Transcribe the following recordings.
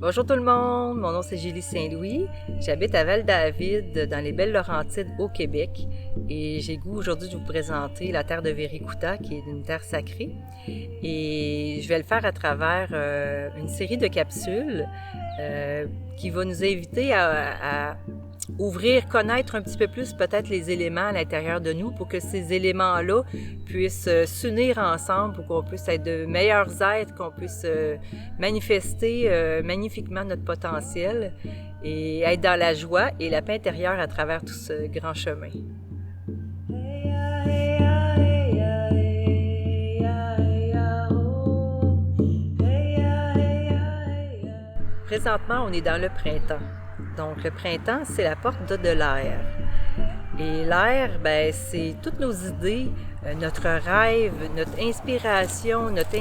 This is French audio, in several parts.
Bonjour tout le monde, mon nom c'est Julie Saint-Louis. J'habite à Val-David, dans les Belles-Laurentides, au Québec. Et j'ai goût aujourd'hui de vous présenter la terre de Wéricouta, qui est une terre sacrée. Et je vais le faire à travers une série de capsules qui va nous inviter à ouvrir, connaître un petit peu plus peut-être les éléments à l'intérieur de nous pour que ces éléments-là puissent s'unir ensemble pour qu'on puisse être de meilleurs êtres, qu'on puisse manifester magnifiquement notre potentiel et être dans la joie et la paix intérieure à travers tout ce grand chemin. Présentement, on est dans le printemps. Donc, le printemps, c'est la porte de l'air. Et l'air, ben, c'est toutes nos idées, notre rêve, notre inspiration, notre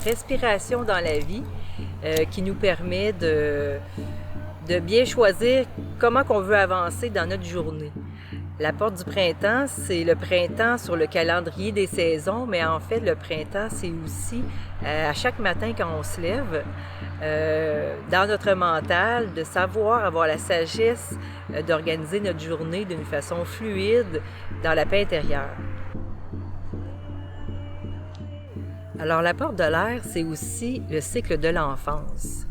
respiration dans la vie qui nous permet de bien choisir comment on veut avancer dans notre journée. La porte du printemps, c'est le printemps sur le calendrier des saisons, mais en fait, le printemps, c'est aussi à chaque matin quand on se lève, dans notre mental, de savoir avoir la sagesse d'organiser notre journée d'une façon fluide, dans la paix intérieure. Alors, la porte de l'air, c'est aussi le cycle de l'enfance.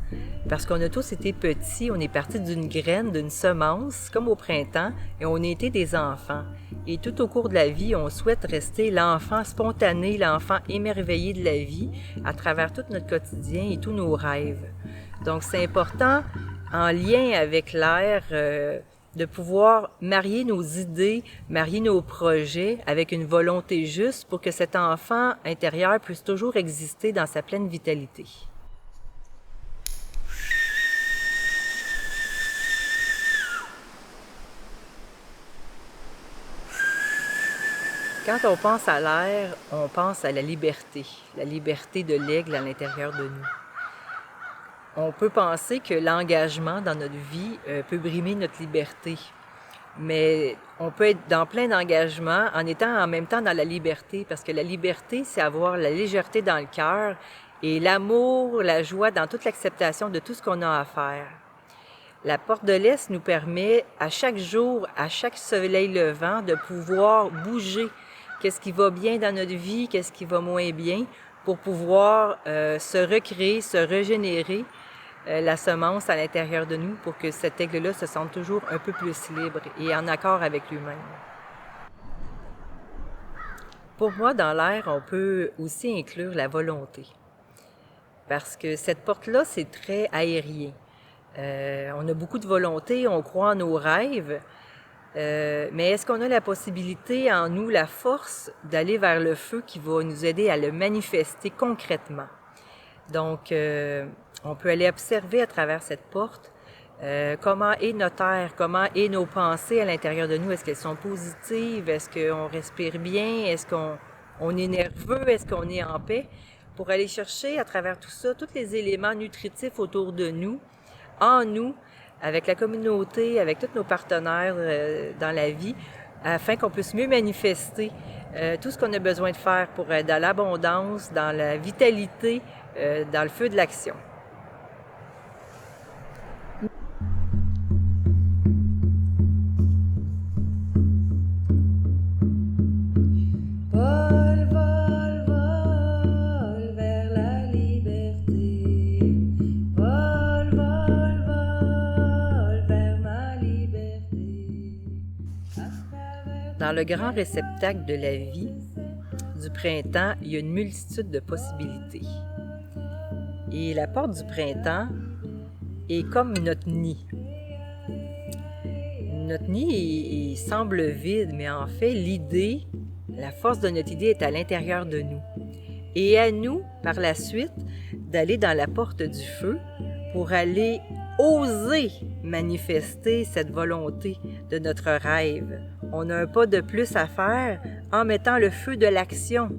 Parce qu'on a tous été petits, on est parti d'une graine, d'une semence, comme au printemps, et on a été des enfants. Et tout au cours de la vie, on souhaite rester l'enfant spontané, l'enfant émerveillé de la vie, à travers tout notre quotidien et tous nos rêves. Donc, c'est important, en lien avec l'air, de pouvoir marier nos idées, marier nos projets avec une volonté juste pour que cet enfant intérieur puisse toujours exister dans sa pleine vitalité. Quand on pense à l'air, on pense à la liberté de l'aigle à l'intérieur de nous. On peut penser que l'engagement dans notre vie peut brimer notre liberté, mais on peut être dans plein d'engagements en étant en même temps dans la liberté, parce que la liberté, c'est avoir la légèreté dans le cœur et l'amour, la joie dans toute l'acceptation de tout ce qu'on a à faire. La porte de l'Est nous permet à chaque jour, à chaque soleil levant, de pouvoir bouger. Qu'est-ce qui va bien dans notre vie, qu'est-ce qui va moins bien, pour pouvoir se recréer, se régénérer la semence à l'intérieur de nous pour que cet aigle-là se sente toujours un peu plus libre et en accord avec lui-même. Pour moi, dans l'air, on peut aussi inclure la volonté. Parce que cette porte-là, c'est très aérien. On a beaucoup de volonté, on croit en nos rêves, mais est-ce qu'on a la possibilité en nous, la force d'aller vers le feu qui va nous aider à le manifester concrètement? Donc, on peut aller observer à travers cette porte comment est notre air, comment est nos pensées à l'intérieur de nous. Est-ce qu'elles sont positives? Est-ce qu'on respire bien? Est-ce qu'on est nerveux? Est-ce qu'on est en paix? Pour aller chercher à travers tout ça, tous les éléments nutritifs autour de nous, en nous, avec la communauté, avec tous nos partenaires dans la vie, afin qu'on puisse mieux manifester tout ce qu'on a besoin de faire pour être dans l'abondance, dans la vitalité, dans le feu de l'action. Vol, vol, vol vers la liberté. Vol, vol, vol vers ma liberté. Dans le grand réceptacle de la vie, du printemps, il y a une multitude de possibilités. Et la porte du printemps est comme notre nid. Notre nid il semble vide, mais en fait, l'idée, la force de notre idée est à l'intérieur de nous. Et à nous, par la suite, d'aller dans la porte du feu pour aller oser manifester cette volonté de notre rêve. On a un pas de plus à faire en mettant le feu de l'action.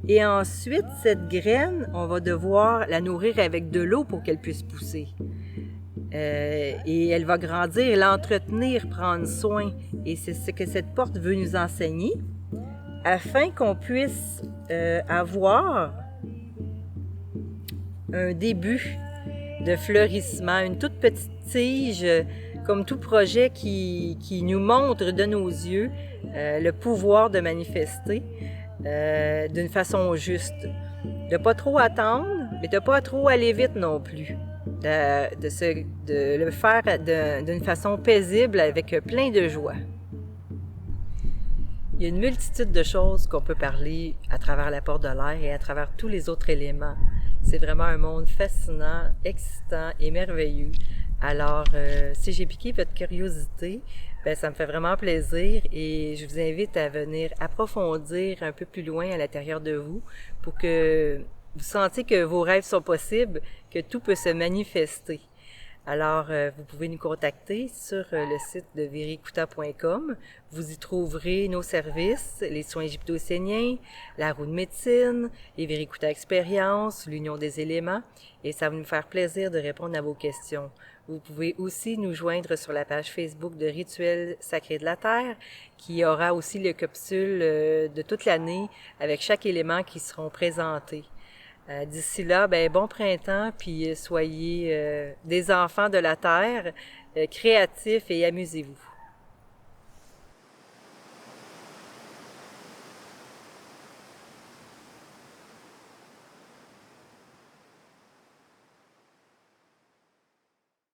Et ensuite, cette graine, on va devoir la nourrir avec de l'eau pour qu'elle puisse pousser. Et elle va grandir, l'entretenir, prendre soin. Et c'est ce que cette porte veut nous enseigner, afin qu'on puisse avoir un début de fleurissement, une toute petite tige, comme tout projet qui nous montre de nos yeux le pouvoir de manifester d'une façon juste. De pas trop attendre, mais de pas trop aller vite non plus. De le faire d'une façon paisible avec plein de joie. Il y a une multitude de choses qu'on peut parler à travers la porte de l'air et à travers tous les autres éléments. C'est vraiment un monde fascinant, excitant et merveilleux. Alors, si j'ai piqué votre curiosité, ça me fait vraiment plaisir et je vous invite à venir approfondir un peu plus loin à l'intérieur de vous pour que vous sentiez que vos rêves sont possibles, que tout peut se manifester. Alors, vous pouvez nous contacter sur le site de verikuta.com. Vous y trouverez nos services, les soins égypto-océaniens, la roue de médecine, les Verikuta expériences, l'union des éléments, et ça va nous faire plaisir de répondre à vos questions. Vous pouvez aussi nous joindre sur la page Facebook de Rituels Sacrés de la Terre, qui aura aussi les capsules de toute l'année avec chaque élément qui seront présentés. D'ici là, bon printemps, puis soyez des enfants de la Terre, créatifs et amusez-vous.